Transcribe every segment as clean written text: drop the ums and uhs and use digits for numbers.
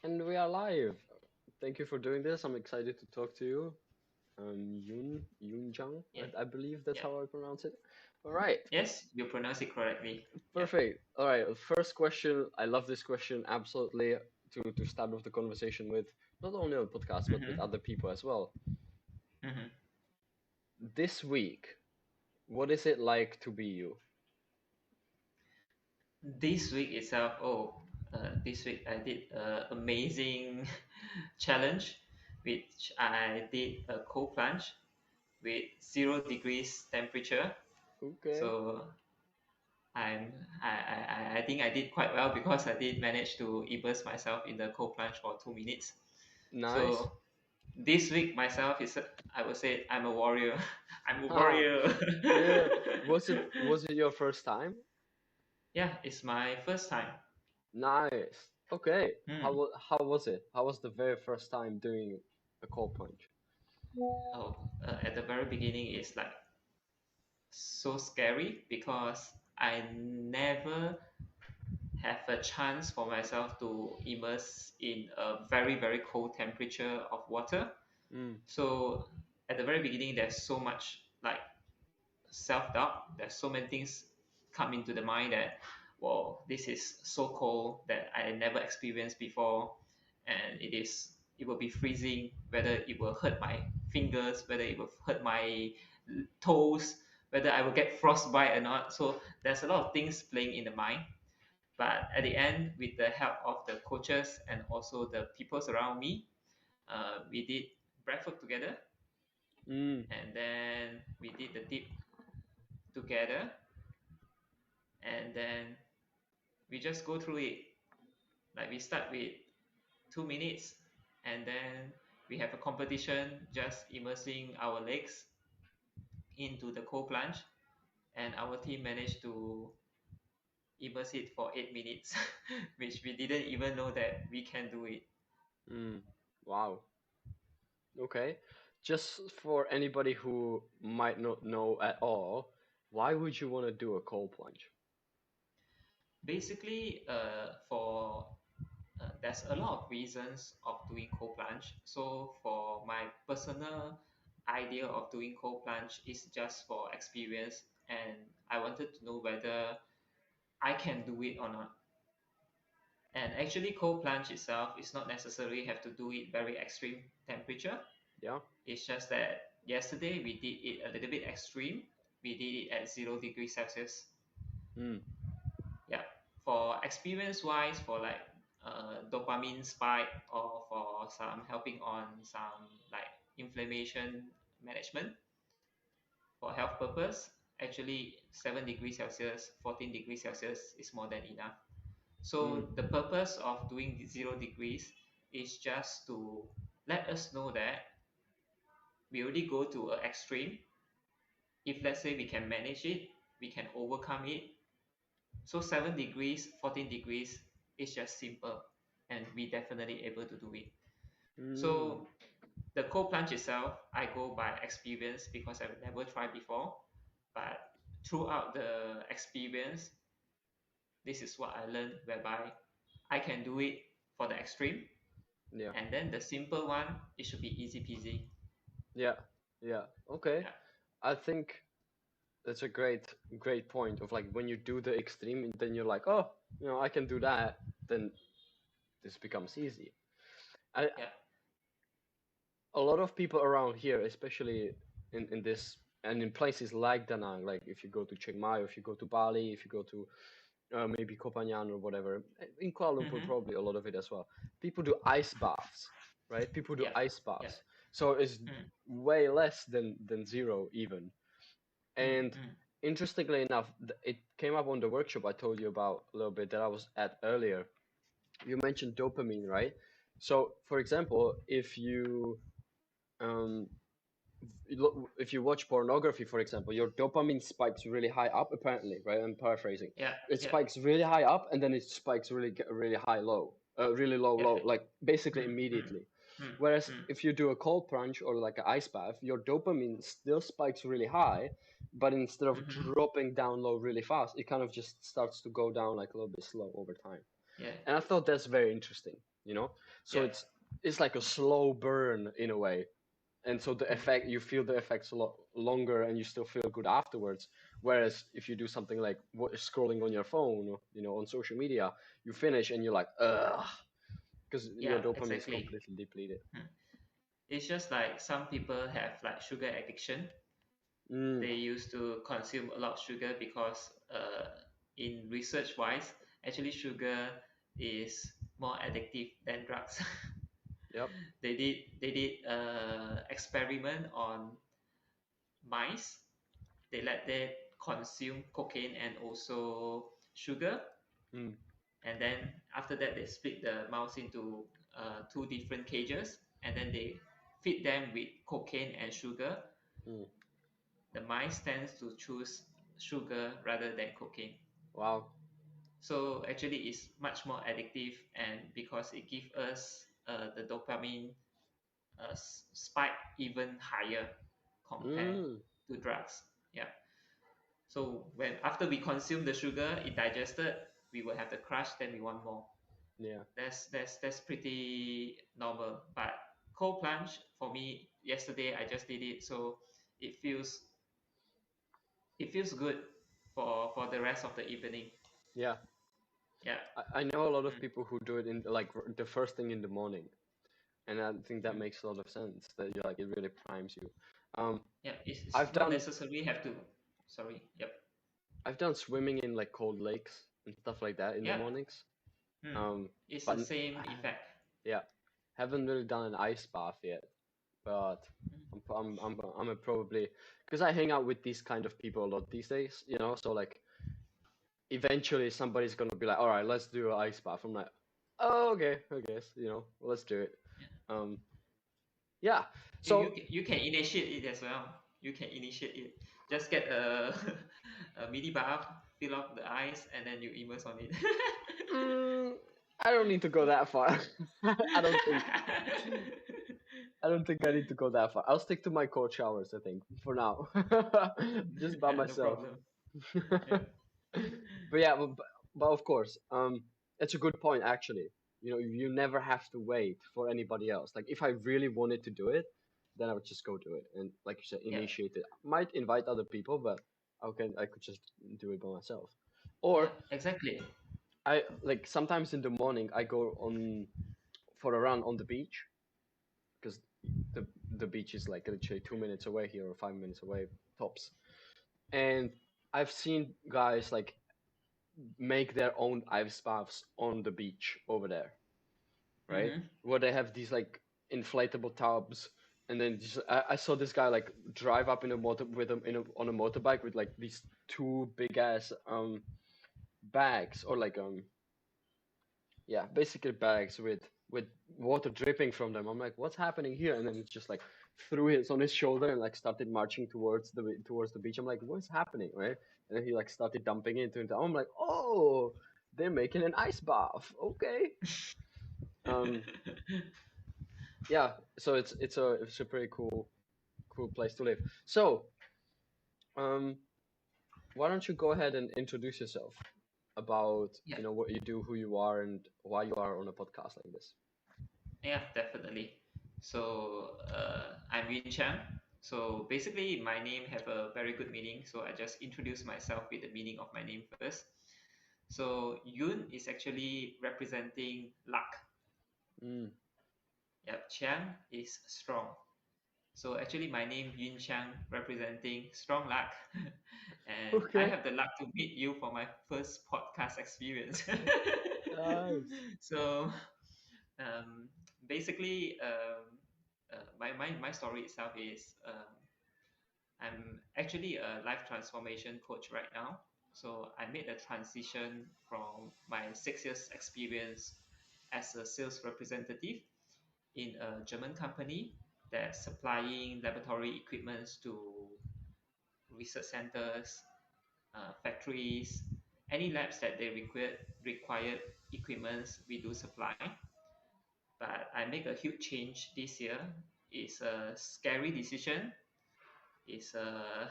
And we are live. Thank you for doing this. I'm excited to talk to you. Yun Giang, Yeah, I believe that's yeah. how I pronounce it. All right, Yes, you pronounce it correctly. Yeah. perfect. All right, first question. I love this question absolutely to start off the conversation with, not only on podcast but with Mm-hmm. other people as well. Mm-hmm. This week, what is it like to be you? This week itself, this week I did an amazing challenge, which I did a cold plunge with 0 degrees temperature. Okay, So I think I did quite well because I did manage to immerse myself in the cold plunge for 2 minutes. nice. So this week myself I would say I'm a warrior. I'm a Haha, warrior. yeah. Was it your first time? Yeah, it's my first time. Nice. Okay. Hmm. How was it? How was the very first time doing a cold punch? At the very beginning, it's like so scary because I never have a chance for myself to immerse in a very, very cold temperature of water. Mm, So at the very beginning, there's so much like self-doubt. There's so many things come into the mind that, well, this is so cold that I never experienced before, and it will be freezing. Whether it will hurt my fingers, whether it will hurt my toes, whether I will get frostbite or not. So there's a lot of things playing in the mind. But at the end, with the help of the coaches and also the people around me, we did breathwork together, mm, and then we did the dip together, and then we just go through it. Like we start with 2 minutes, and then we have a competition just immersing our legs into the cold plunge, and our team managed to immerse it for 8 minutes, which we didn't even know that we can do it. mm. Wow. Okay. Just for anybody who might not know at all, why would you want to do a cold plunge? Basically, for there's a lot of reasons of doing cold plunge. So for my personal idea of doing cold plunge is just for experience, and I wanted to know whether I can do it or not. And actually, cold plunge itself is not necessarily have to do it very extreme temperature. Yeah. It's just that yesterday we did it a little bit extreme. We did it at 0 degrees Celsius. Mm, Yeah. For experience wise, for like dopamine spike or for some helping on some like inflammation management for health purpose, actually 7 degrees Celsius, 14 degrees Celsius is more than enough. mm, So the purpose of doing the 0 degrees is just to let us know that we already go to an extreme. If let's say we can manage it, we can overcome it. So 7 degrees, 14 degrees is just simple, and we definitely able to do it. mm. So the cold plunge itself, I go by experience because I've never tried before. But throughout the experience, this is what I learned, whereby I can do it for the extreme, Yeah. and then the simple one, it should be easy peasy. Yeah. Yeah. Okay. Yeah, I think that's a great point of like when you do the extreme, then you're like, oh, I can do that. Then this becomes easy. I, yeah. a lot of people around here, especially in this and in places like Da Nang, like if you go to Chiang Mai, or if you go to Bali, if you go to maybe Koh Phangan or whatever, in Kuala Lumpur Mm-hmm. probably a lot of it as well. People do ice baths, right? People do Yeah, ice yeah. baths, so it's Mm, way less than zero even. mm, And mm. interestingly enough, it came up on the workshop I told you about a little bit that I was at earlier. You mentioned dopamine, right? So, for example, um, if you watch pornography, for example, your dopamine spikes really high up. Apparently, right? I'm paraphrasing. Yeah, It yeah, spikes really high up, and then it spikes really high low, really low yeah. low, like basically Mm, mm, immediately. mm, Whereas mm, if you do a cold plunge or like an ice bath, your dopamine still spikes really high, but instead of mm-hmm. dropping down low really fast, it kind of just starts to go down like a little bit slow over time. Yeah, And I thought that's very interesting. you know. So Yeah. it's like a slow burn in a way, and so the Mm. effect, you feel the effects a lot longer, and you still feel good afterwards. Whereas if you do something like scrolling on your phone, or, on social media, you finish and you're like, ugh, because your Yeah, dopamine is exactly. completely depleted. Mm. It's just like some people have like sugar addiction. Mm, They used to consume a lot of sugar because in research wise, actually sugar is more addictive than drugs. yep. They did experiment on mice. They let them consume cocaine and also sugar, Mm, and then after that they split the mouse into two different cages, and then they feed them with cocaine and sugar. mm. The mice tends to choose sugar rather than cocaine. Wow. So actually it's much more addictive, and because it gives us the dopamine spike even higher compared Mm, to drugs. Yeah. So when after we consume the sugar, it digested, we will have the crush, then we want more. yeah. That's pretty normal. But cold plunge for me yesterday I just did it, so it feels it feels good for the rest of the evening. Yeah. Yeah. I know a lot of Mm. people who do it in like the first thing in the morning, and I think that Mm. makes a lot of sense. That you like, it really primes you. Um, Yeah, it's I've not done necessarily have to. Sorry. Yep. I've done swimming in like cold lakes and stuff like that in the Yep. mornings. Mm. Um, It's but the same effect. yeah, haven't really done an ice bath yet. But Mm. I'm a probably, because I hang out with these kind of people a lot these days. So like eventually somebody's gonna be like, all right, let's do an ice bath. I'm like, oh, okay, I guess, let's do it. Yeah. Um, yeah. You So you can initiate it as well. You can initiate it. Just get a a mini bath, fill up the ice, and then you immerse on it. mm, I don't need to go that far. I don't think. I don't think I need to go that far. I'll stick to my cold showers, I think, for now. Just by Yeah, no myself. problem. Yeah. But yeah, but of course, it's a good point actually. You never have to wait for anybody else. Like if I really wanted to do it, then I would just go do it, and like you said, Yeah. initiate it. Might invite other people, but I could just do it by myself. Yeah. Or Exactly. I like sometimes in the morning I go on for a run on the beach, because the beach is like literally 2 minutes away here, or 5 minutes away tops. And I've seen guys like make their own ice baths on the beach over there, right? Mm-hmm. Where they have these like inflatable tubs, and then I saw this guy like drive up in a motor with him on a motorbike with like these two big ass bags, or like yeah, basically bags with water dripping from them. I'm like, what's happening here? And then it's just like threw his on his shoulder and like started marching towards the beach. I'm like, what's happening, right? And then he like started dumping it into. I'm like, oh, they're making an ice bath. Okay. Um, yeah. So it's a pretty cool place to live. So um, why don't you go ahead and introduce yourself about Yeah. what you do, who you are, and why you are on a podcast like this. Yeah, definitely. So I'm Yun Chang. So basically, my name have a very good meaning. So I just introduce myself with the meaning of my name first. So Yun is actually representing luck. Mm. Yep, Chang is strong. So actually, my name Yun Chang representing strong luck, and I Okay. have the luck to meet you for my first podcast experience. Nice. So um, basically, my story itself is I'm actually a life transformation coach right now. So I made a transition from my 6 years experience as a sales representative in a German company that's supplying laboratory equipments to research centers, factories, any labs that they required equipments we do supply. But I make a huge change this year. It's a scary decision. It's a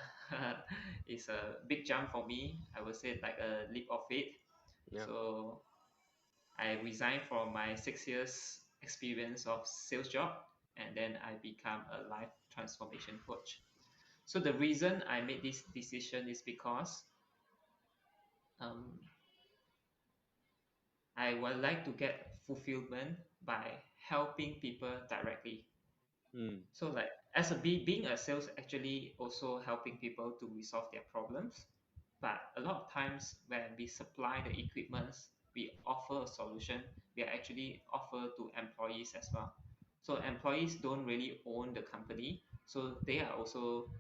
it's a big jump for me. I would say like a leap of faith. Yeah. So I resigned from my 6 years experience of sales job, and then I become a life transformation coach. So the reason I made this decision is because um, I would like to get fulfillment by helping people directly. Mm. So like being a sales actually also helping people to resolve their problems. But a lot of times when we supply the equipments, we offer a solution, we actually offer to employees as well. So employees don't really own the company, so they are also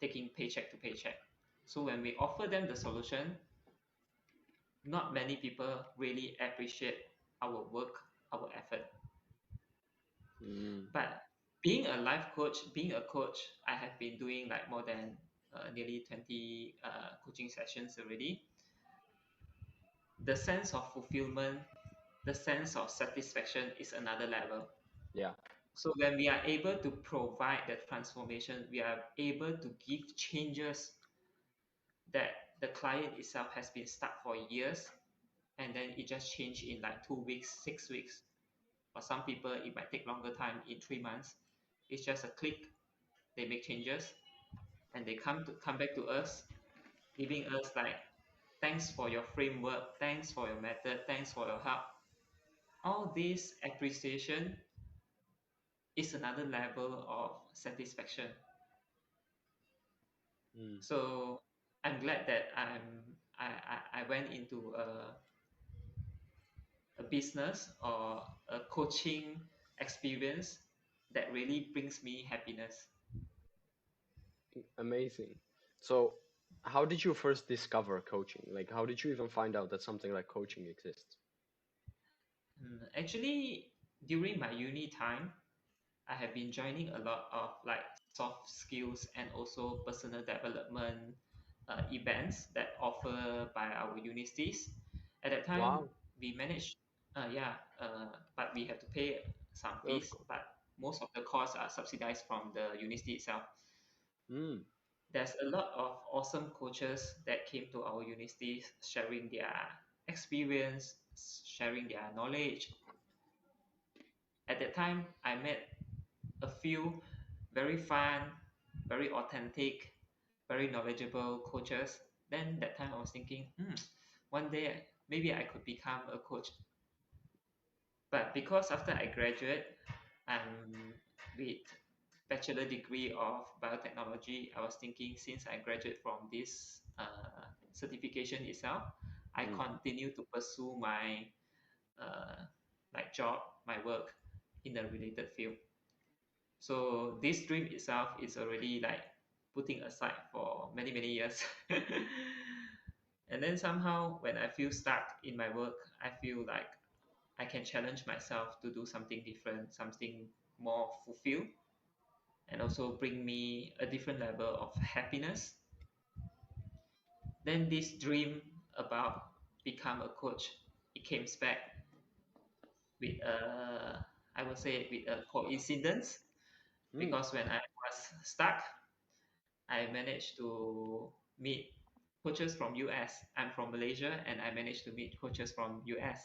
taking paycheck to paycheck. So when we offer them the solution, not many people really appreciate our work, our effort. Mm. But being a life coach, being a coach, I have been doing like more than nearly 20 coaching sessions already. The sense of fulfillment, the sense of satisfaction is another level. Yeah. So when we are able to provide the transformation, we are able to give changes that the client itself has been stuck for years, and then it just changed in like 2 weeks, 6 weeks. For some people, it might take longer time in 3 months. It's just a click, they make changes, and they come back to us, giving us like, thanks for your framework, thanks for your method, thanks for your help. All this appreciation is another level of satisfaction. Mm. So I'm glad that I went into a business or a coaching experience that really brings me happiness. Amazing. So, how did you first discover coaching? Like, how did you even find out that something like coaching exists? Actually, during my uni time, I have been joining a lot of like soft skills and also personal development events that offer by our universities. At that time, Wow. we managed, but we have to pay some Of fees, course. but most of the costs are subsidized from the university itself. Mm. There's a lot of awesome coaches that came to our universities sharing their experience, sharing their knowledge. At that time, I met a few very fun, very authentic, very knowledgeable coaches. Then that time I was thinking, one day maybe I could become a coach. But because after I graduate, I'm with bachelor degree of biotechnology, I was thinking since I graduate from this certification itself, I Mm. continue to pursue my uh, like job, my work in the related field. So this dream itself is already like putting aside for many, many years. And then somehow when I feel stuck in my work, I feel like I can challenge myself to do something different, something more fulfilled, and also bring me a different level of happiness. Then this dream about become a coach, it came back with I would say with a coincidence, Mm. because when I was stuck, I managed to meet coaches from US. I'm from Malaysia, and I managed to meet coaches from US,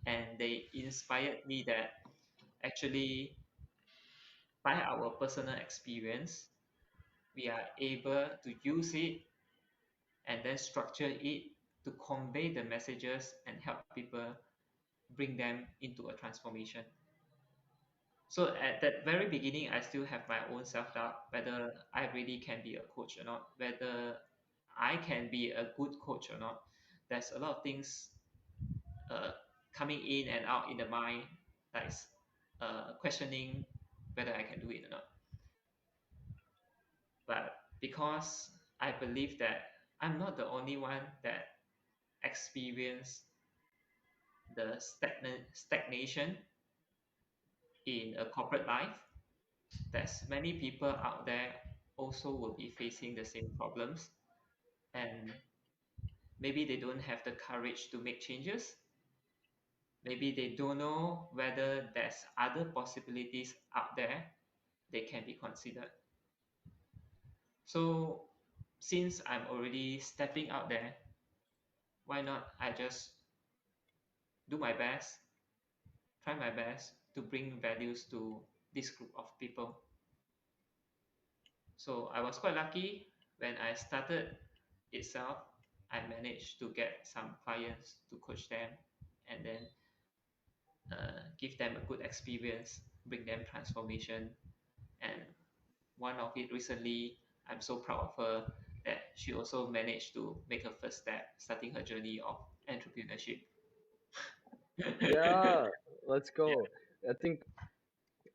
and they inspired me that actually by our personal experience, we are able to use it and then structure it to convey the messages and help people bring them into a transformation. So at that very beginning, I still have my own self-doubt whether I really can be a coach or not, whether I can be a good coach or not. There's a lot of things uh, coming in and out in the mind, like questioning whether I can do it or not. But because I believe that I'm not the only one that experienced the stagnation in a corporate life, there's many people out there also will be facing the same problems, and maybe they don't have the courage to make changes. Maybe they don't know whether there's other possibilities out there they can be considered. So since I'm already stepping out there, why not I just do my best try my best to bring values to this group of people. So I was quite lucky when I started itself. I managed to get some clients to coach them and then give them a good experience, bring them transformation. And one of it recently, I'm so proud of her that she also managed to make her first step, starting her journey of entrepreneurship. Yeah, let's Yeah, go. I think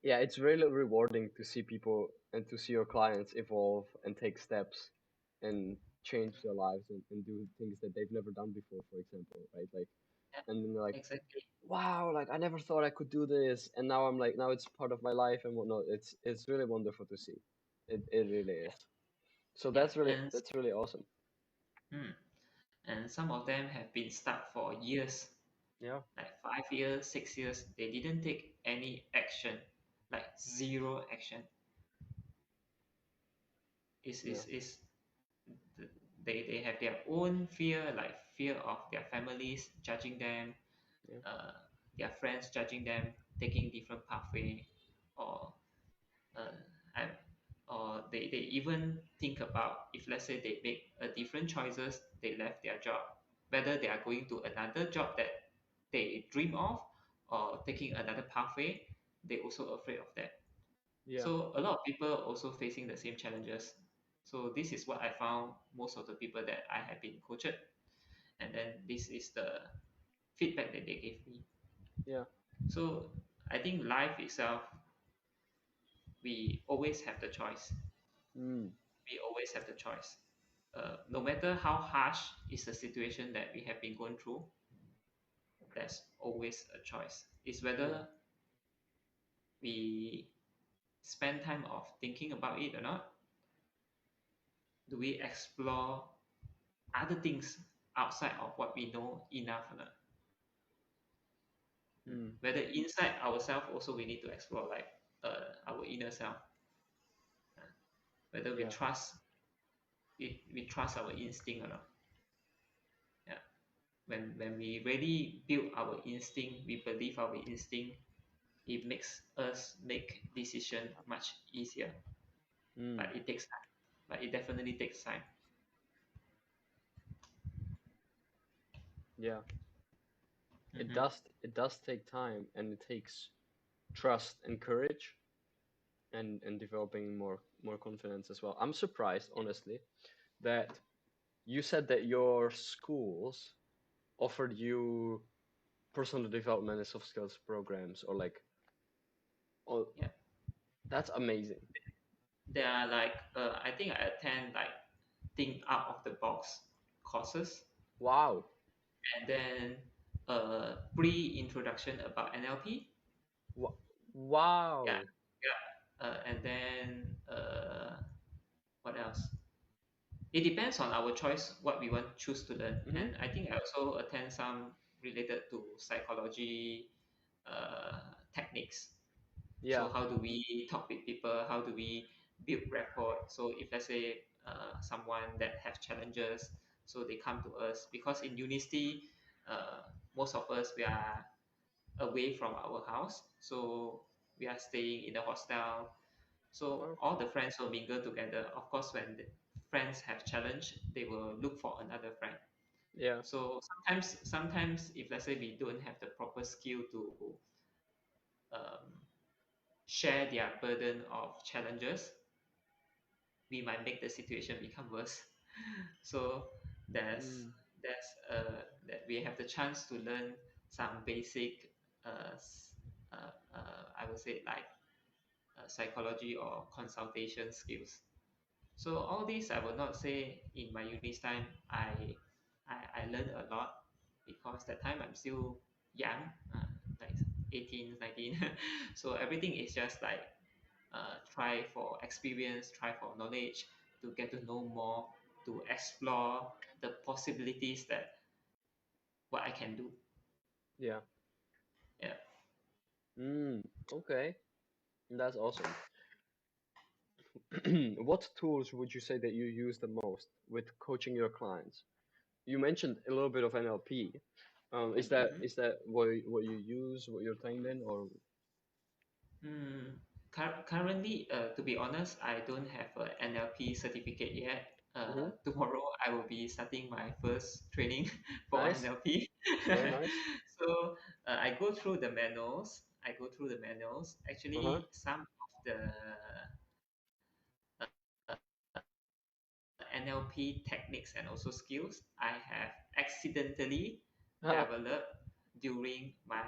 yeah, it's really rewarding to see people and to see your clients evolve and take steps and change their lives and do things that they've never done before, for example, right? Like, yeah, and then they're like, exactly. wow, like I never thought I could do this, and now I'm like, now it's part of my life and whatnot. It's really wonderful to see. It really is. So Yeah, that's really awesome. mm, and some of them have been stuck for years, Yeah, like 5 years, 6 years. They didn't take any action, like zero action. Is yeah, is is they have their own fear, like fear of their families judging them, yeah, uh, their friends judging them, taking different pathway, or uh, and, or they even think about if let's say they make a different choices, they left their job, whether they are going to another job that they dream of or taking another pathway, they also afraid of that. yeah. So a lot of people also facing the same challenges. So this is what I found most of the people that I have been coached, and then this is the feedback that they gave me. Yeah. So I think life itself, we always have the choice. Mm, We always have the choice. No matter how harsh is the situation that we have been going through, there's always a choice. It's yeah. whether we spend time of thinking about it or not. Do we explore other things outside of what we know enough or not? Mm, Whether inside ourselves also we need to explore, like our inner self. Whether yeah. we trust our instinct or not. Yeah. When we really build our instinct, we believe our instinct, it makes us make decision much easier. Mm, But it takes time. But it definitely takes time. yeah. It Mm-hmm. does. It does take time, and it takes trust and courage, and developing more confidence as well. I'm surprised, honestly, that you said that your schools offered you personal development and soft skills programs, or like, oh, Yeah. that's amazing. There are like I think I attend like think out of the box courses, Wow. and then pre-introduction about NLP. Wa- Yeah, wow. yeah. And then what else? It depends on our choice what we want to choose to learn. Mm-hmm. And I think I also attend some related to psychology techniques. Yeah. So how do we talk with people? How do we build rapport? So if let's say someone that have challenges, so they come to us because in university, most of us we are away from our house, so we are staying in the hostel. So Wow. all the friends will mingle together. Of course, when the friends have challenge, they will look for another friend. Yeah. So sometimes if let's say we don't have the proper skill to um, share their burden of challenges, we might make the situation become worse. So there's Mm, that we have the chance to learn some basic I would say like psychology or consultation skills. So all these I would not say in my uni time I learned a lot because that time I'm still young, like 18, 19. So everything is just like try for experience, try for knowledge, to get to know more, to explore the possibilities that what I can do. yeah. Yeah. Mm, okay. That's awesome. What tools would you say that you use the most with coaching your clients? You mentioned a little bit of NLP. Is that what you use, what you're trained in, or? Currently, to be honest, I don't have an NLP certificate yet. Mm-hmm. Tomorrow, I will be starting my first training for Nice, NLP. very nice. So I go through the manuals. I go through the manuals. Uh-huh. Actually, some of the NLP techniques and also skills I have accidentally developed during my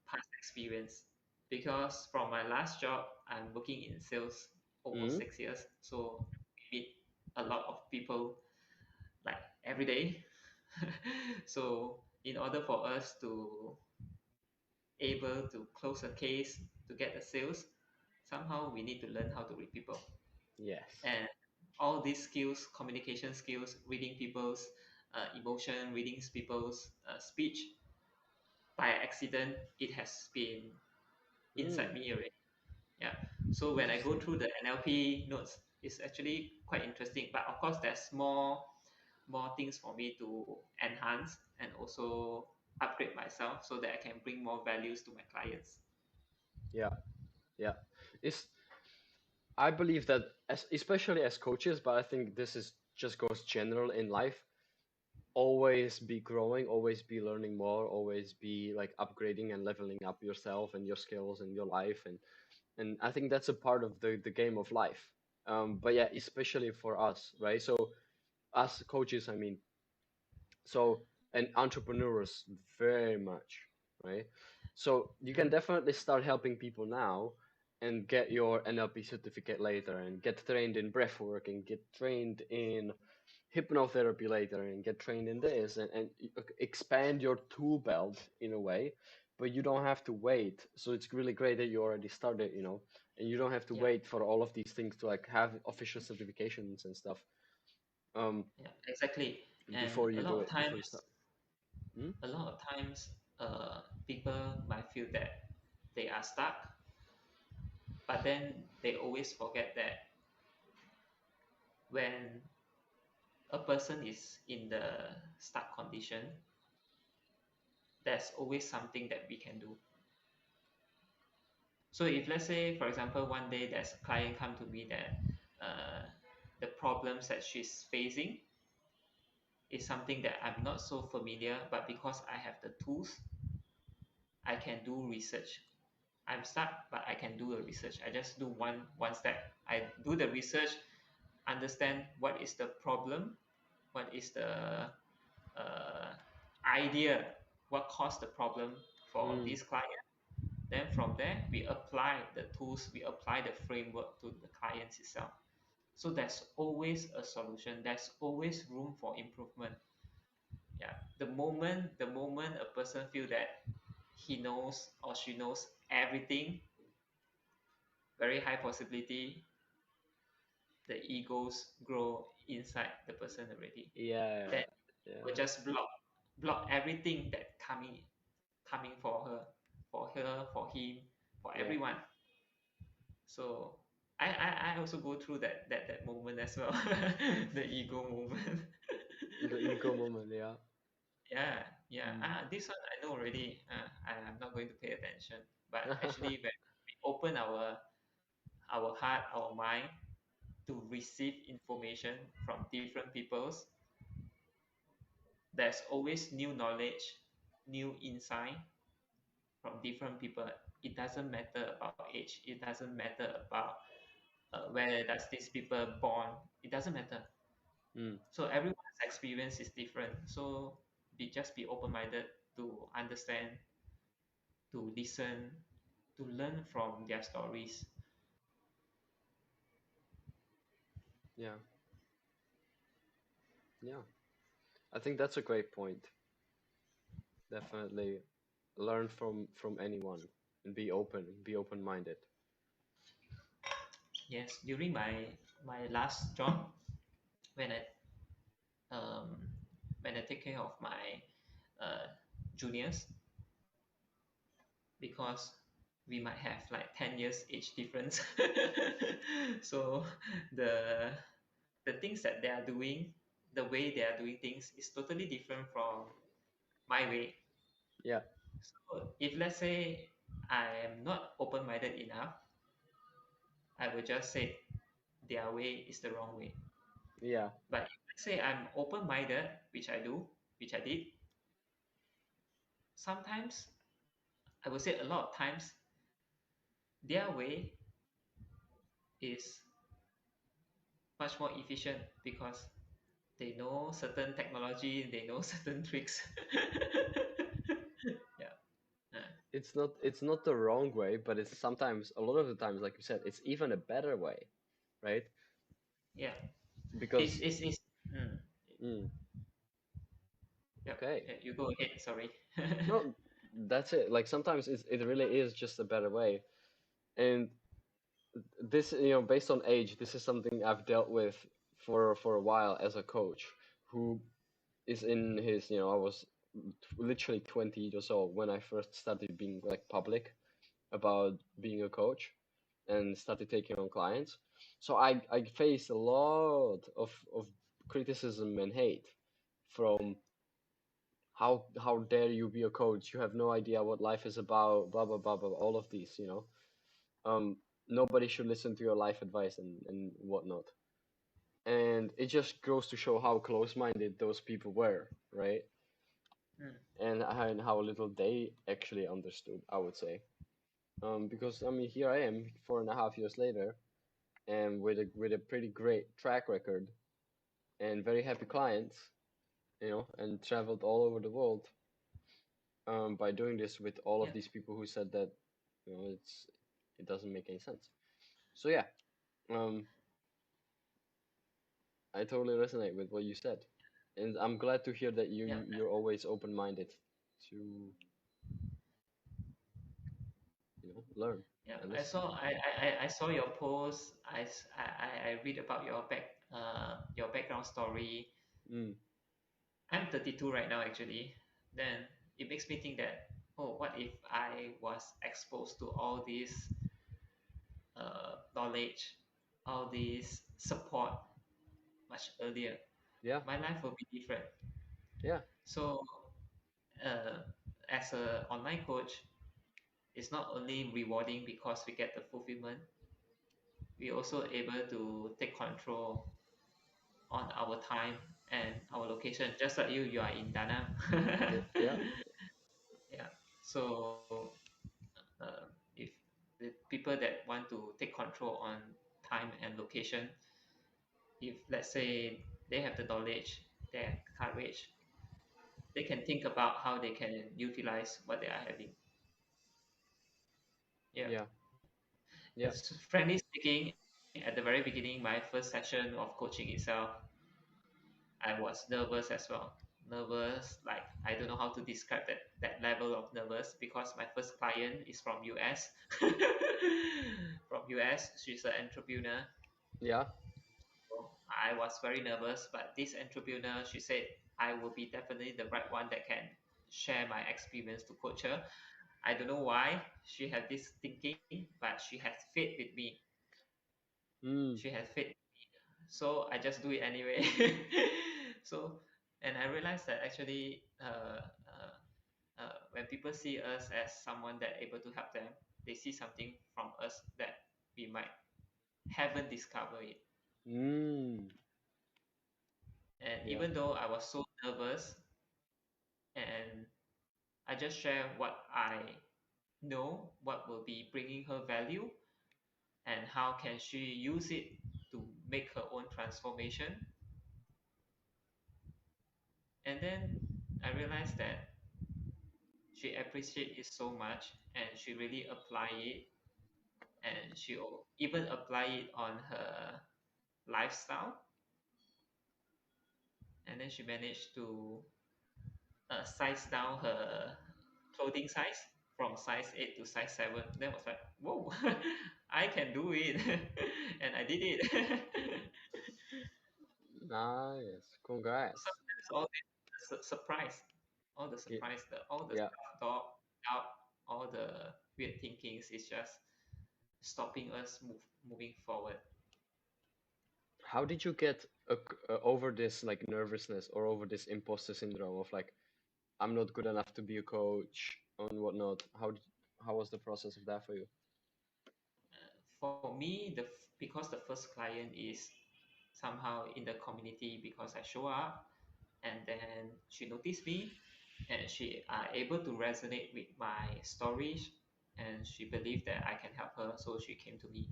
past experience. Because from my last job, I'm working in sales almost Mm. 6 years. So we meet a lot of people like every day. So in order for us to able to close a case to get the sales, somehow we need to learn how to read people. Yes. And all these skills, communication skills, reading people's emotion, reading people's speech, by accident, it has been inside Mm. me already. Yeah. So when I go Interesting. through the NLP notes, it's actually quite interesting. But of course, there's more things for me to enhance and also upgrade myself so that I can bring more values to my clients. Yeah, yeah. It's I believe that especially as coaches, but I think this is just goes general in life. Always be growing, always be learning more, always be like upgrading and leveling up yourself and your skills and your life, and I think that's a part of the game of life. But yeah, especially for us, right? So as coaches, I mean, so and entrepreneurs very much, right? So you can Mm, definitely start helping people now and get your NLP certificate later and get trained in breathwork and get trained in hypnotherapy later and get trained in this and expand your tool belt in a way, but you don't have to wait. So it's really great that you already started, and you don't have to yeah, wait for all of these things to like have official certifications and stuff um yeah, exactly. And before you do it, before you start. Hmm? a lot of times, people might feel that they are stuck, but then they always forget that when a person is in the stuck condition, there's always something that we can do. So if let's say, for example, one day there's a client come to me that the problems that she's facing is something that I'm not so familiar, but because I have the tools, I can do research. I'm stuck, but I can do a research. I just do one step. I do the research, understand what is the problem, what is the uh, idea, what caused the problem for Mm. this client. Then from there, we apply the tools, we apply the framework to the clients itself. So there's always a solution. There's always room for improvement. Yeah. The moment a person feel that he knows or she knows everything, very high possibility the egos grow inside the person already. Yeah, Then will yeah, just block everything that coming for her, for him, for yeah. everyone. So I also go through that moment as well, the ego moment. The ego moment, yeah. Yeah, yeah. Mm. This one I know already. I'm not going to pay attention. But actually, when we open our heart, our mind to receive information from different peoples, there's always new knowledge, new insight from different people. It doesn't matter about age. It doesn't matter about where does these people born. It doesn't matter. Mm. So everyone's experience is different. So be open-minded to understand, to listen, to learn from their stories. Yeah, yeah. I think that's a great point. Definitely learn from anyone and be open-minded. Yes, during my last job, when I um, when I take care of my uh, juniors, because we might have like 10 years age difference. So the the things that they are doing, the way they are doing things is totally different from my way. Yeah. So if let's say I am not open-minded enough, I will just say their way is the wrong way. Yeah. But if let's say I'm open-minded, which I do, which I did, sometimes I would say a lot of times their way is much more efficient because they know certain technology, they know certain tricks. Yeah. Uh, It's not the wrong way, but it's sometimes, a lot of the times, like you said, it's even a better way, right? yeah. It's Because it's it's mm, mm, yep. okay, Yeah, you go ahead, sorry. no, that's it. Like sometimes it really is just a better way. And this, based on age, this is something I've dealt with for a while as a coach who is in his, I was literally 20 years old when I first started being like public about being a coach and started taking on clients. So I faced a lot of criticism and hate from how dare you be a coach? You have no idea what life is about, blah blah blah blah, all of these. Um, nobody should listen to your life advice and whatnot. And it just goes to show how close-minded those people were, right? Mm, And how little they actually understood, I would say. Because I mean, here I am, 4.5 years later, and with a pretty great track record and very happy clients, and traveled all over the world, by doing this with all of yeah, these people who said that, it doesn't make any sense. So yeah, um, I totally resonate with what you said, and I'm glad to hear that you yeah, you're always open-minded to learn yeah. and I listen. saw I saw your post. I read about your background story. Mm, I'm 32 right now actually. Then it makes me think that, oh, what if I was exposed to all this knowledge, all this support much earlier? yeah, My life will be different. yeah. So, uh, as a online coach, it's not only rewarding because we get the fulfillment, we also able to take control on our time and our location. Just like you are in Da Nang. Yeah. Yeah. So, if the people that want to take control on time and location, if let's say they have the knowledge, they have courage, they can think about how they can utilize what they are having. Yeah. Yeah. Yeah. It's frankly speaking, at the very beginning, my first session of coaching itself, I was nervous as well. Nervous, like I don't know how to describe that level of nervous because my first client is from US. From US, she's an entrepreneur. Yeah. So I was very nervous, but this entrepreneur, she said I will be definitely the right one that can share my experience to coach her. I don't know why she had this thinking, but she has faith with me. Mm, She has faith, so I just do it anyway. So, and I realized that actually, when people see us as someone that able to help them, they see something from us that we might haven't discovered it. mm, And yeah. even though I was so nervous, and I just share what I know, what will be bringing her value, and how can she use it to make her own transformation. And then I realized that she appreciates it so much and she really apply it, and she even apply it on her lifestyle, and then she managed to size down her clothing size from size 8 to size 7. Then I was like, whoa, I can do it. And I did it. Nice. Congrats. Sometimes all the surprise, Yeah. all the Yeah. self-doubt, doubt, all the weird thinkings is just stopping us moving forward. How did you get over this like nervousness or over this imposter syndrome of like, I'm not good enough to be a coach and whatnot. How was the process of that for you? For me, because the first client is somehow in the community because I show up, and then she noticed me, and she are able to resonate with my stories, and she believed that I can help her, so she came to me.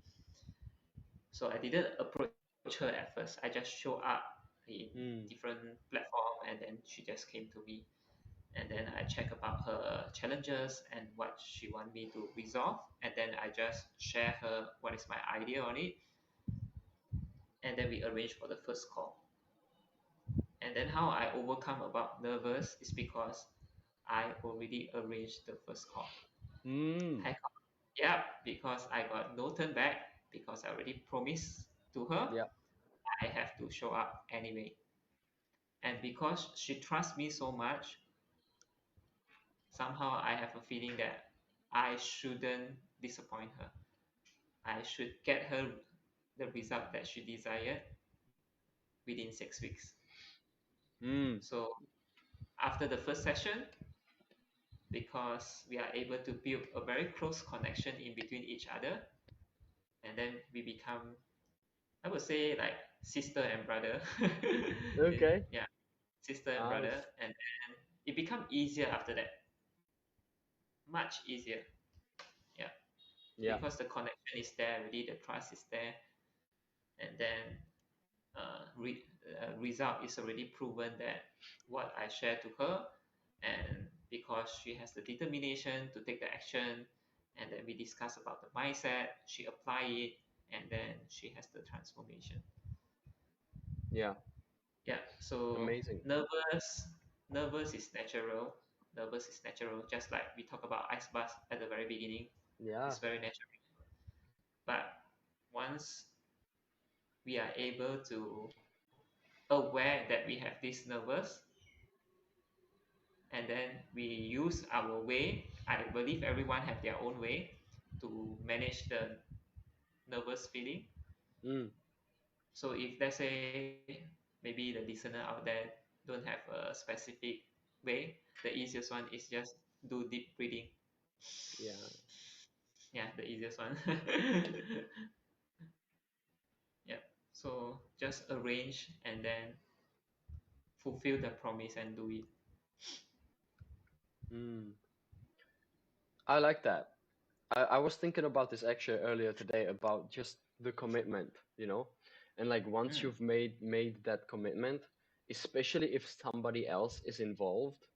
So I didn't approach her at first. I just show up in Mm. different platform, and then she just came to me, and then I check about her challenges and what she want me to resolve, and then I just share her what is my idea on it, and then we arrange for the first call. And then how I overcome about nervous is because I already arranged the first call. Mm. I got, yeah, because I got no turn back because I already promised to her Yeah. I have to show up anyway. And because she trusts me so much, somehow I have a feeling that I shouldn't disappoint her. I should get her the result that she desired within 6 weeks. Mm. So after the first session, because we are able to build a very close connection in between each other, and then we become, I would say, like sister and brother. Okay. Yeah, sister and brother, Nice. and then it become easier after that, much easier. Yeah, Yeah. because the connection is there already, the trust is there, and then result is already proven that what I share to her, and because she has the determination to take the action, and then we discuss about the mindset, she apply it, and then she has the transformation. Yeah. Yeah, so Amazing. nervous is natural. Nervous is natural, just like we talk about ice bath at the very beginning. Yeah. It's very natural. But once we are able to aware that we have this nervous, and then we use our way, I believe everyone have their own way to manage the nervous feeling. Mm. So if let's say maybe the listener out there don't have a specific way, the easiest one is just do deep breathing. Yeah. Yeah, the easiest one. Yeah, so just arrange and then fulfill the promise and do it. Mm. I like that. I was thinking about this actually earlier today about just the commitment, and like once Mm, you've made that commitment, especially if somebody else is involved,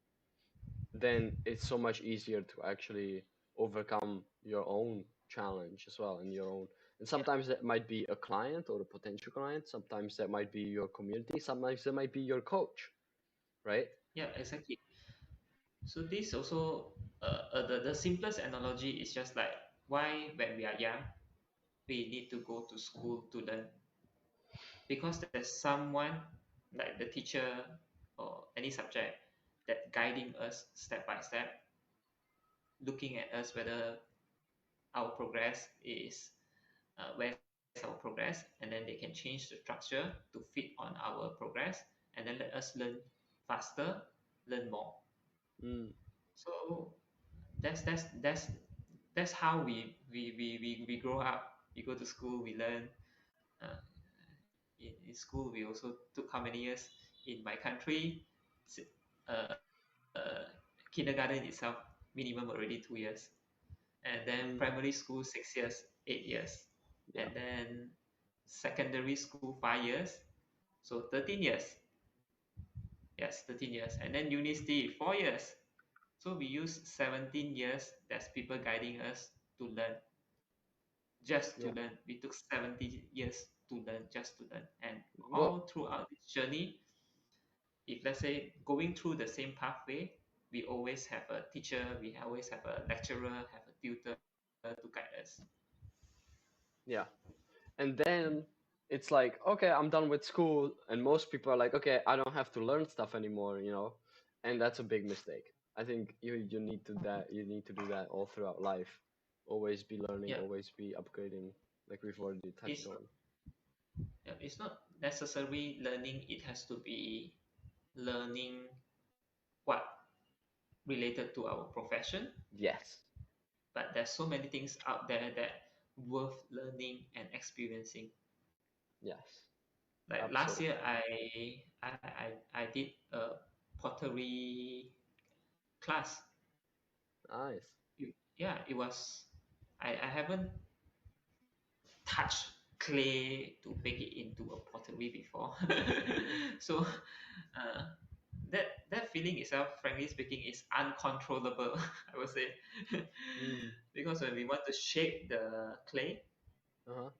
then it's so much easier to actually overcome your own challenge as well and your own. And yeah, sometimes that might be a client or a potential client. Sometimes that might be your community. Sometimes that might be your coach, right? yeah, exactly. So this also, the simplest analogy is just like why when we are young we need to go to school to learn, because there's someone like the teacher or any subject that guiding us step by step, looking at us whether our progress is where's our progress, and then they can change the structure to fit on our progress, and then let us learn faster, learn more. Mm, So that's how we grow up. We go to school, we learn. uh, in school we also took how many years in my country. Kindergarten itself minimum already 2 years, and then mm, primary school 6 years, 8 years, and yeah, then secondary school 5 years, so 13 years. Yes, 13 years, and then university 4 years. So we use 17 years. That's people guiding us to learn, just to yeah. learn. We took 70 years to learn, just to learn. And Well, all throughout this journey, if let's say going through the same pathway, we always have a teacher, we always have a lecturer, have a tutor to guide us. yeah. And then it's like, okay, I'm done with school, and most people are like, okay, I don't have to learn stuff anymore. And that's a big mistake. I think you need to do that all throughout life. Always be learning, Yeah, always be upgrading, like we've already touched it's on. yeah, it's not necessarily learning. It has to be learning what. related to our profession, Yes. but there's so many things out there that worth learning and experiencing. Yes. Like last Absolutely. year, I did a pottery class. Nice. Yeah, it was. I haven't touched clay to make it into a pottery before. So uh, that feeling itself, frankly speaking, is uncontrollable. I would say, Mm. because when we want to shape the clay, Uh-huh.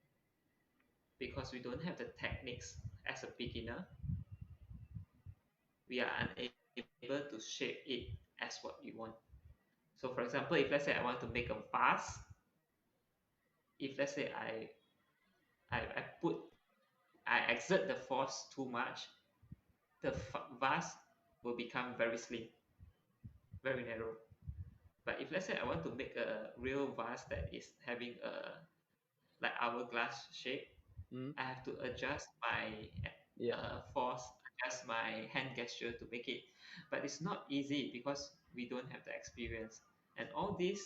because we don't have the techniques as a beginner, we are unable to shape it as what we want. So, for example, if let's say I want to make a vase, if let's say I put I exert the force too much, the vase will become very slim, very narrow. But if let's say I want to make a real vase that is having a like hourglass shape, Mm. I have to adjust my Yeah. force, adjust my hand gesture to make it. But it's not easy because we don't have the experience. And all this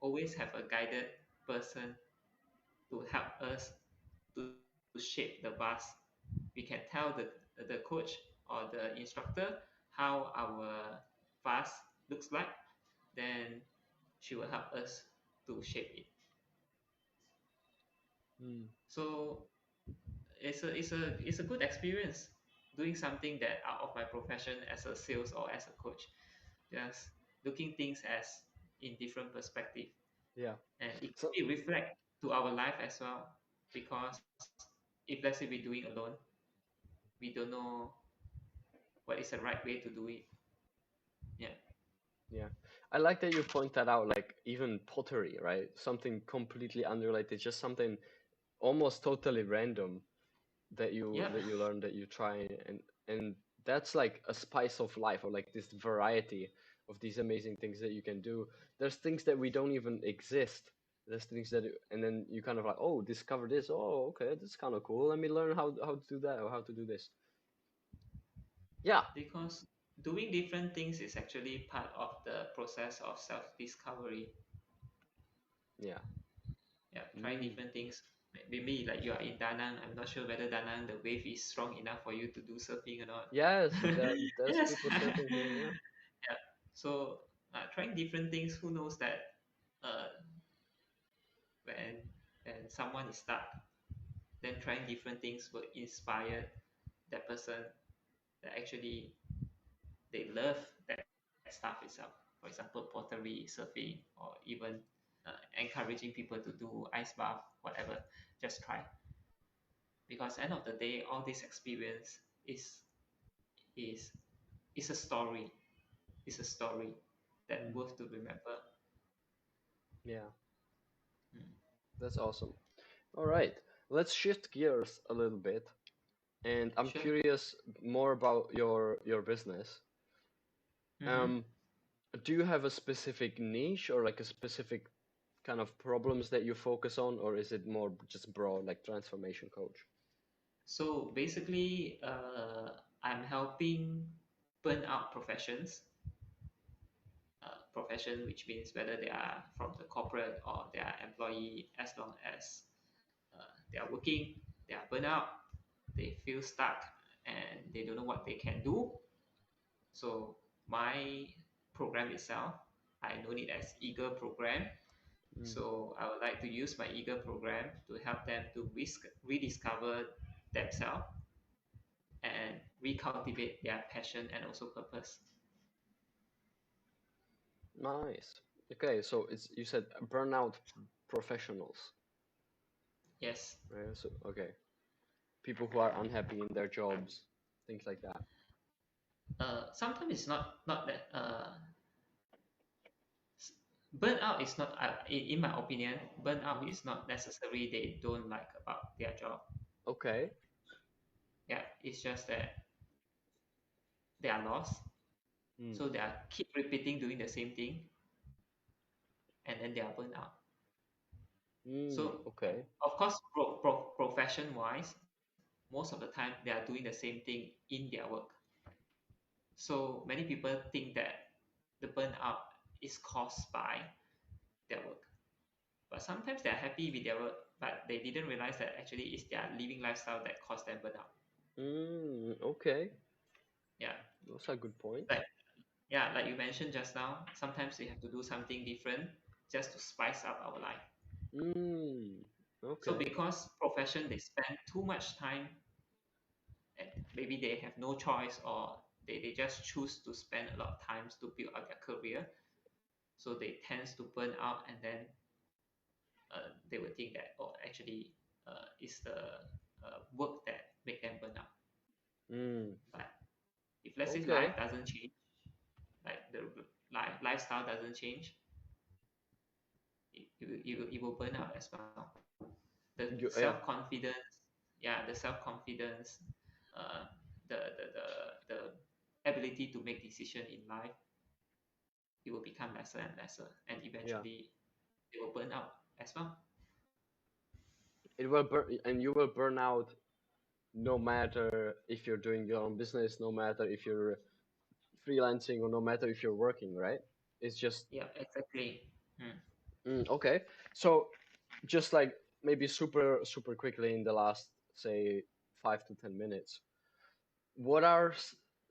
always have a guided person to help us to shape the vase. We can tell the coach or the instructor how our vase looks like, then she will help us to shape it. Mm. So it's a good experience doing something that out of my profession as a sales or as a coach. Just looking things as in different perspective, Yeah. and it So can reflect to our life as well. Because if let's say we're doing alone, we don't know what is the right way to do it. Yeah, yeah. I like that you point that out, like even pottery, right? Something completely unrelated, just something almost totally random yeah, that you learn, that you try, and that's like a spice of life, or like this variety of these amazing things that you can do. There's things that we don't even exist. There's things that, and then you kind of like, oh, discover this. Oh, okay, this is kind of cool. Let me learn how to do that, or how to do this. Yeah. because doing different things is actually part of the process of self-discovery. Yeah. Yeah, trying Mm. different things. Maybe like you are in Danang. I'm not sure whether Danang the wave is strong enough for you to do surfing or not. Yes, there's Yes. people surfing here. Yeah. Yeah. So trying different things. Who knows that uh, when someone is stuck, then trying different things will inspire that person that actually they love that stuff itself. For example, pottery, surfing, or even encouraging people to do ice bath, whatever. Just try, because end of the day, all this experience is is a story. It's a story that Mm. worth to remember. Yeah. Mm. That's awesome. All right, let's shift gears a little bit, and I'm Sure. curious more about your business. Mm-hmm. Um, do you have a specific niche, or like a specific kind of problems that you focus on, or is it more just broad, like transformation coach? So basically, I'm helping burnout profession, which means whether they are from the corporate or they are employee, as long as they are working, they are burnout, they feel stuck, and they don't know what they can do. So my program itself, I know it as Eager program. Mm. So I would like to use my Eager program to help them to rediscover themselves and recultivate their passion and also purpose. Nice. Okay, so it's, you said burnout professionals, Yes. right? So okay, people who are unhappy in their jobs, things like that. Sometimes it's not that burnout is not in my opinion, burnout Hmm. is not necessary they don't like about their job. Okay. Yeah, it's just that they are lost, Mm. so they are keep repeating doing the same thing, and then they are burned out. Mm. So Okay. of course, profession wise, most of the time they are doing the same thing in their work. So many people think that the burnout is caused by their work. But sometimes they're happy with their work, but they didn't realize that actually it's their living lifestyle that caused them burnout. Okay, Yeah. those are good points. Like yeah, like you mentioned just now, sometimes we have to do something different just to spice up our life. Mm, So okay. because profession they spend too much time and maybe they have no choice or they just choose to spend a lot of times to build up their career. So they tends to burn out and then they will think that oh actually it's the work that make them burn out. Mm, But if let's say okay. life doesn't change, like the lifestyle doesn't change, it will burn out as well. The self Yeah, confidence, yeah, the self confidence, uh, the ability to make decision in life, it will become lesser and lesser, and yeah. eventually they will burn out as well. It will burn, and you will burn out no matter if you're doing your own business, no matter if you're freelancing, or no matter if you're working, right? It's just Yeah, exactly. Hmm. okay. So, just like maybe super quickly in the last say 5 to 10 minutes, what are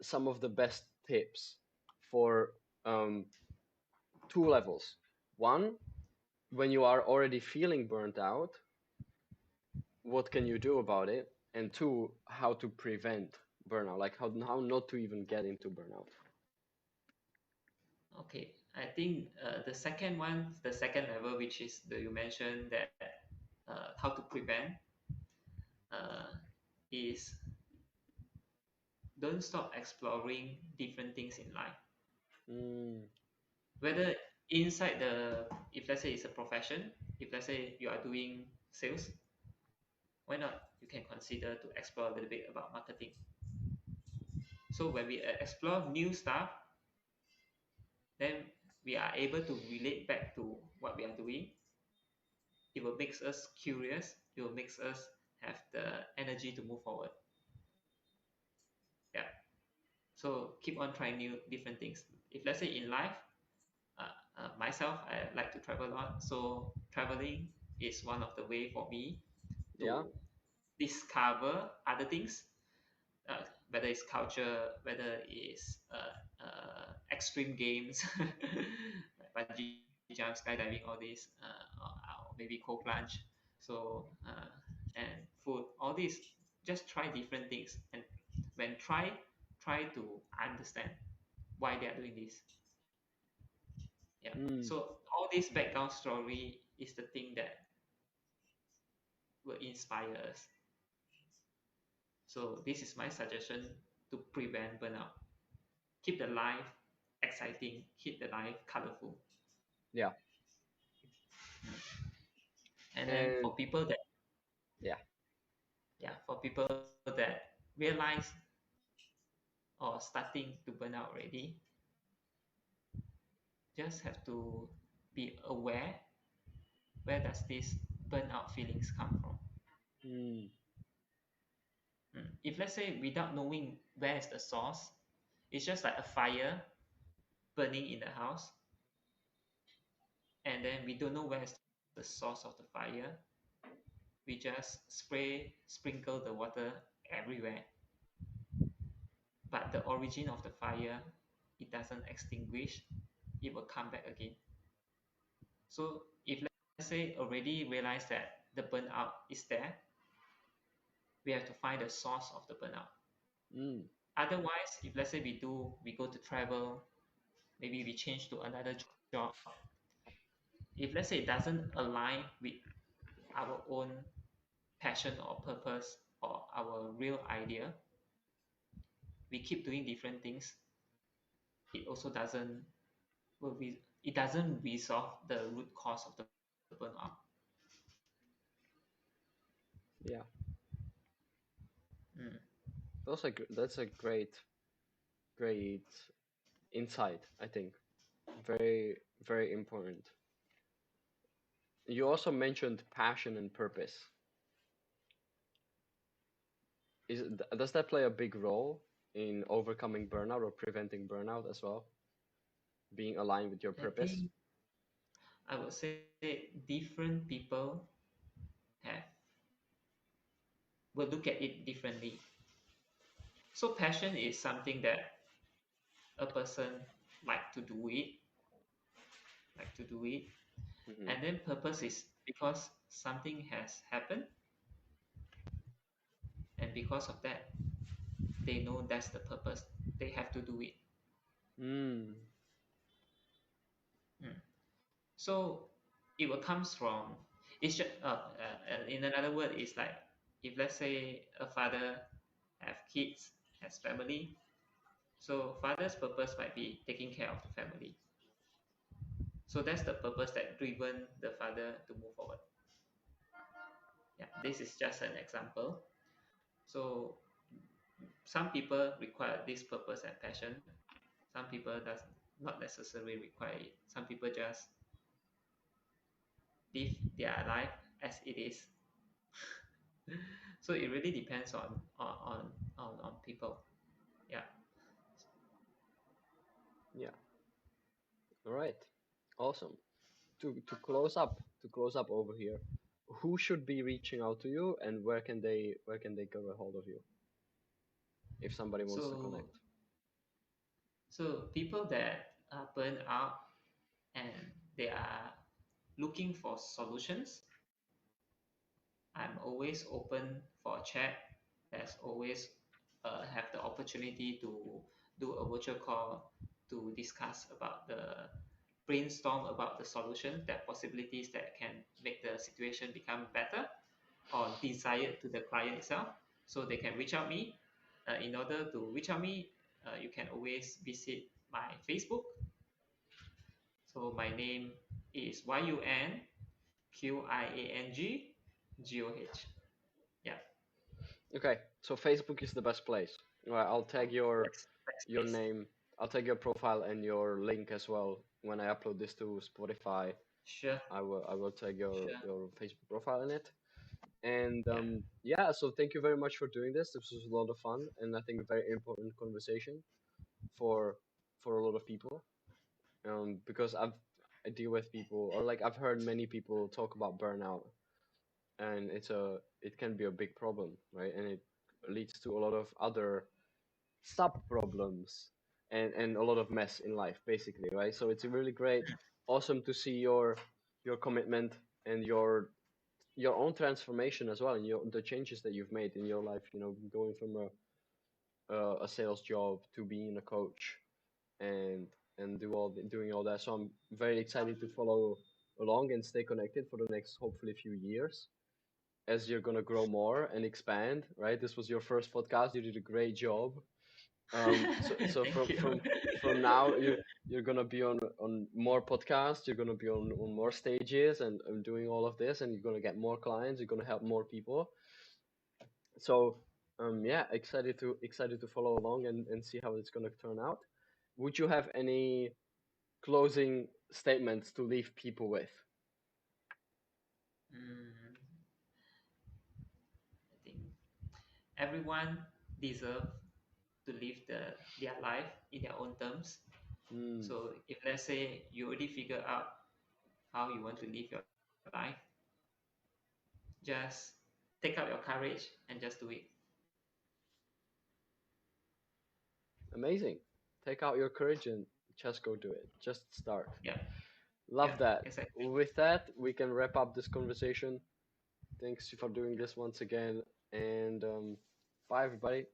some of the best tips for um, two levels? One, when you are already feeling burnt out, what can you do about it? And two, how to prevent burnout, like how not to even get into burnout. Okay, I think the second one, the second level, which is the you mentioned that how to prevent, uh, is don't stop exploring different things in life. Mm, Whether inside the, if let's say it's a profession, if let's say you are doing sales, why not? You can consider to explore a little bit about marketing. So when we explore new stuff, then we are able to relate back to what we are doing. It will makes us curious. It will makes us have the energy to move forward. Yeah. So keep on trying new different things. If let's say in life, myself, I like to travel a lot. So traveling is one of the way for me yeah. to discover other things, whether it's culture, whether it's extreme games, like bungee jump, skydiving, all these, or maybe cold plunge. So and food, all these, just try different things, and when try to understand why they are doing this. Yeah. Mm, So all this background story is the thing that will inspire us. So this is my suggestion to prevent burnout. Keep the life exciting, keep the life colorful. yeah. And then And for people that, yeah. yeah, for people that realize or starting to burn out already, just have to be aware where does this burnout feelings come from. Mm, If let's say without knowing where is the source, it's just like a fire burning in the house, and then we don't know where is the source of the fire. We just sprinkle the water everywhere, but the origin of the fire, it doesn't extinguish, it will come back again. So if let's say already realize that the burnout is there, we have to find the source of the burnout. mm, Otherwise, if let's say we go to travel, maybe we change to another job, if let's say it doesn't align with our own passion or purpose or our real idea, we keep doing different things, it also it doesn't resolve the root cause of the burnout. yeah. Mm. That's a great insight, I think. Very, very important. You also mentioned passion and purpose. Does that play a big role in overcoming burnout or preventing burnout as well? being aligned with your I purpose? think I would say different people have will look at it differently. So passion is something that a person like to do it, like to do it, Hmm. and then purpose is because something has happened, and because of that, they know that's the purpose. They have to do it. Mm. Mm. So it will comes from. It's just in another word, it's like if let's say a father have kids, has family. So father's purpose might be taking care of the family. So that's the purpose that driven the father to move forward. Yeah, this is just an example. So some people require this purpose and passion. Some people does not necessarily require it. Some people just live their life as it is. So it really depends on people. Yeah. Yeah. All right. Awesome. To close up over here, who should be reaching out to you, and where can they get a hold of you if somebody wants to So connect? people that are burned out and they are looking for solutions, I'm always open for a chat. There's always have the opportunity to do a virtual call to discuss about the brainstorm about the solution, that possibilities that can make the situation become better or desired to the client itself. So they can reach out me. In order to reach out me, you can always visit my Facebook. So my name is YunQiangGoh. Yeah, Okay, so Facebook is the best place. All right, I'll tag your backspace. name. I'll tag your profile and your link as well when I upload this to Spotify. Sure, I will tag sure. your Facebook profile in it. And Yeah. yeah, so thank you very much for doing this. This was a lot of fun, and I think a very important conversation for a lot of people. Because I deal with people, or like I've heard many people talk about burnout, and it can be a big problem, right? And it leads to a lot of other sub problems and a lot of mess in life, basically, right? So it's really great, awesome to see your commitment and your own transformation as well, and the changes that you've made in your life. You know, going from a sales job to being a coach and doing all that. So I'm very excited to follow along and stay connected for the next hopefully few years as you're gonna grow more and expand. Right, this was your first podcast. You did a great job. So Thank you. from now you're gonna be on more podcasts. You're gonna be on more stages and doing all of this, and you're gonna get more clients. You're gonna help more people. So yeah, excited to follow along and see how it's gonna turn out. Would you have any closing statements to leave people with? Mm, I think everyone deserve to live their life in their own terms. Mm, So if let's say you already figure out how you want to live your life, just take out your courage and just do it. amazing. Take out your courage and just go do it. Just start. Yeah, yeah, Love that. exactly. With that, we can wrap up this conversation. Thanks for doing this once again. And bye, everybody.